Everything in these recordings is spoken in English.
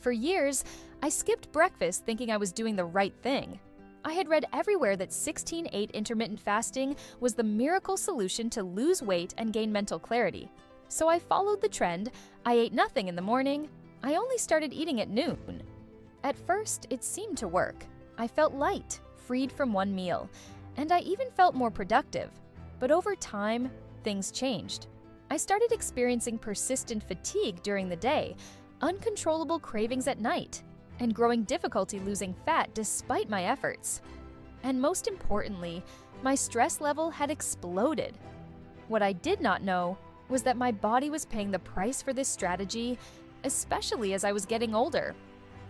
For years, I skipped breakfast thinking I was doing the right thing. I had read everywhere that 16/8 intermittent fasting was the miracle solution to lose weight and gain mental clarity. So I followed the trend. I ate nothing in the morning. I only started eating at noon. At first, it seemed to work. I felt light, freed from one meal, and I even felt more productive. But over time, things changed. I started experiencing persistent fatigue during the day, uncontrollable cravings at night, and growing difficulty losing fat despite my efforts. And most importantly, my stress level had exploded. What I did not know was that my body was paying the price for this strategy, especially as I was getting older.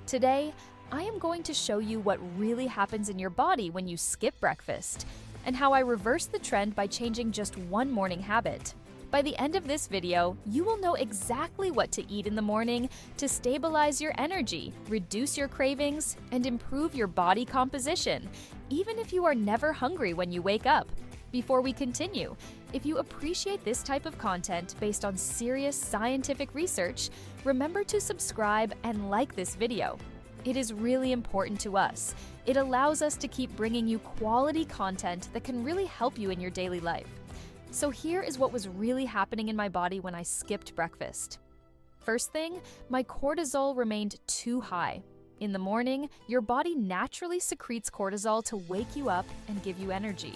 Today, I am going to show you what really happens in your body when you skip breakfast, and how I reversed the trend by changing just one morning habit. By the end of this video, you will know exactly what to eat in the morning to stabilize your energy, reduce your cravings, and improve your body composition, even if you are never hungry when you wake up. Before we continue, if you appreciate this type of content based on serious scientific research, remember to subscribe and like this video. It is really important to us. It allows us to keep bringing you quality content that can really help you in your daily life. So here is what was really happening in my body when I skipped breakfast. First thing, my cortisol remained too high. In the morning, your body naturally secretes cortisol to wake you up and give you energy.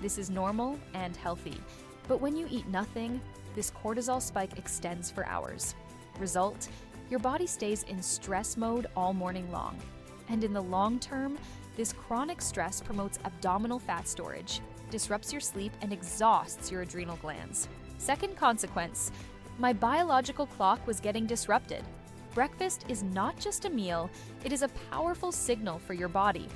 This is normal and healthy. But when you eat nothing, this cortisol spike extends for hours. Result, your body stays in stress mode all morning long. And in the long term, this chronic stress promotes abdominal fat storage, disrupts your sleep, and exhausts your adrenal glands. Second consequence, my biological clock was getting disrupted. Breakfast is not just a meal, it is a powerful signal for your body.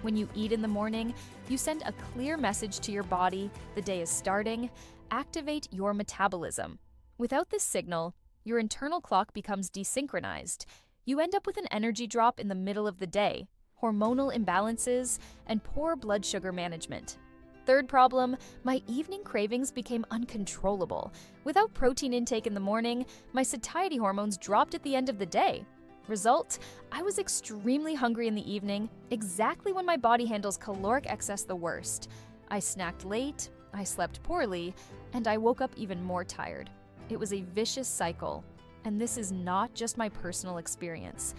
When you eat in the morning, you send a clear message to your body, the day is starting, activate your metabolism. Without this signal, your internal clock becomes desynchronized. You end up with an energy drop in the middle of the day, hormonal imbalances, and poor blood sugar management. Third problem, my evening cravings became uncontrollable. Without protein intake in the morning, my satiety hormones dropped at the end of the day. Result, I was extremely hungry in the evening, exactly when my body handles caloric excess the worst. I snacked late, I slept poorly, and I woke up even more tired. It was a vicious cycle, and this is not just my personal experience.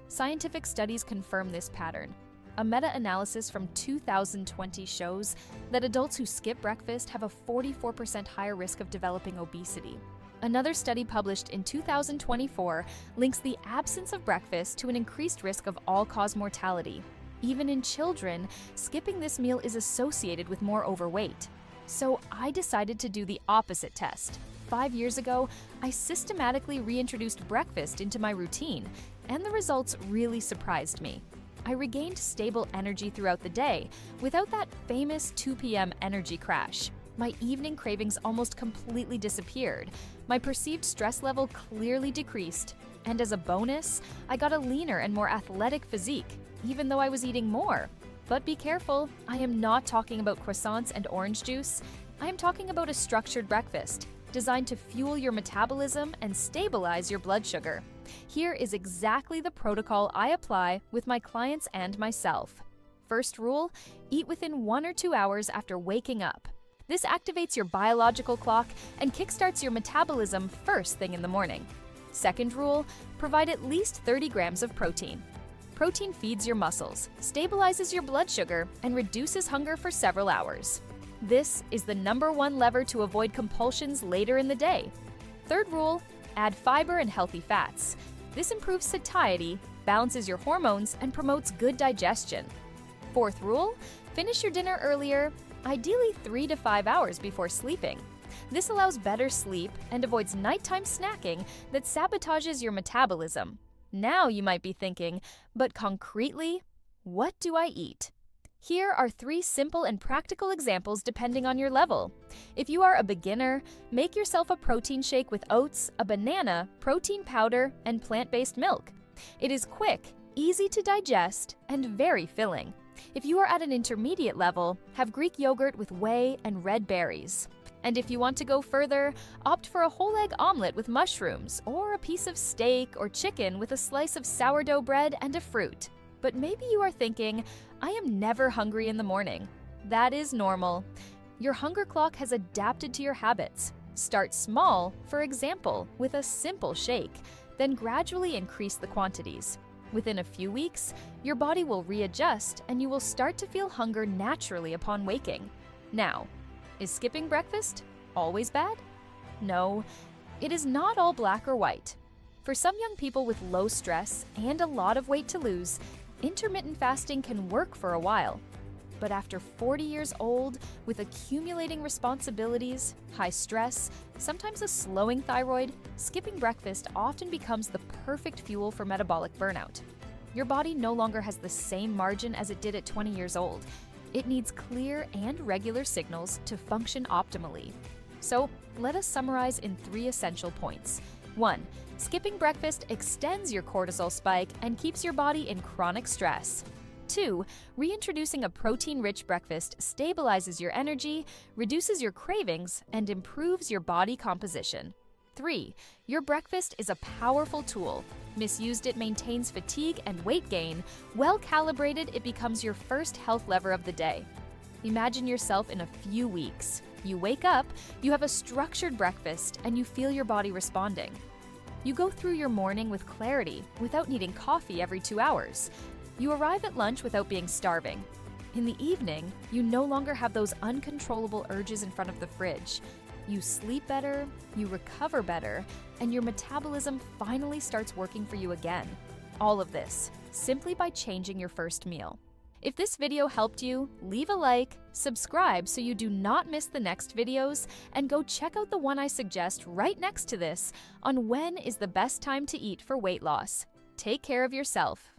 Scientific studies confirm this pattern. A meta-analysis from 2020 shows that adults who skip breakfast have a 44% higher risk of developing obesity. Another study published in 2024 links the absence of breakfast to an increased risk of all-cause mortality. Even in children, skipping this meal is associated with more overweight. So I decided to do the opposite test. 5 years ago, I systematically reintroduced breakfast into my routine, and the results really surprised me. I regained stable energy throughout the day without that famous 2 p.m. energy crash. My evening cravings almost completely disappeared. My perceived stress level clearly decreased. And as a bonus, I got a leaner and more athletic physique, even though I was eating more. But be careful, I am not talking about croissants and orange juice. I am talking about a structured breakfast designed to fuel your metabolism and stabilize your blood sugar. Here is exactly the protocol I apply with my clients and myself. First rule, eat within 1 or 2 hours after waking up. This activates your biological clock and kickstarts your metabolism first thing in the morning. Second rule, provide at least 30 grams of protein. Protein feeds your muscles, stabilizes your blood sugar, and reduces hunger for several hours. This is the #1 lever to avoid compulsions later in the day. Third rule, add fiber and healthy fats. This improves satiety, balances your hormones, and promotes good digestion. Fourth rule, finish your dinner earlier, ideally 3 to 5 hours before sleeping. This allows better sleep and avoids nighttime snacking that sabotages your metabolism. Now you might be thinking, but concretely, what do I eat? Here are 3 simple and practical examples depending on your level. If you are a beginner, make yourself a protein shake with oats, a banana, protein powder, and plant-based milk. It is quick, easy to digest, and very filling. If you are at an intermediate level, have Greek yogurt with whey and red berries. And if you want to go further, opt for a whole egg omelet with mushrooms, or a piece of steak or chicken with a slice of sourdough bread and a fruit. But maybe you are thinking, I am never hungry in the morning. That is normal. Your hunger clock has adapted to your habits. Start small, for example, with a simple shake, then gradually increase the quantities. Within a few weeks, your body will readjust and you will start to feel hunger naturally upon waking. Now, is skipping breakfast always bad? No, it is not all black or white. For some young people with low stress and a lot of weight to lose, intermittent fasting can work for a while. But after 40 years old, with accumulating responsibilities, high stress, sometimes a slowing thyroid, skipping breakfast often becomes the perfect fuel for metabolic burnout. Your body no longer has the same margin as it did at 20 years old. It needs clear and regular signals to function optimally. So, let us summarize in 3 essential points. 1. Skipping breakfast extends your cortisol spike and keeps your body in chronic stress. 2. Reintroducing a protein-rich breakfast stabilizes your energy, reduces your cravings, and improves your body composition. 3. Your breakfast is a powerful tool. Misused, it maintains fatigue and weight gain. Well calibrated, it becomes your first health lever of the day. Imagine yourself in a few weeks. You wake up, you have a structured breakfast, and you feel your body responding. You go through your morning with clarity, without needing coffee every 2 hours. You arrive at lunch without being starving. In the evening, you no longer have those uncontrollable urges in front of the fridge. You sleep better, you recover better, and your metabolism finally starts working for you again. All of this, simply by changing your first meal. If this video helped you, leave a like, subscribe so you do not miss the next videos, and go check out the one I suggest right next to this on when is the best time to eat for weight loss. Take care of yourself.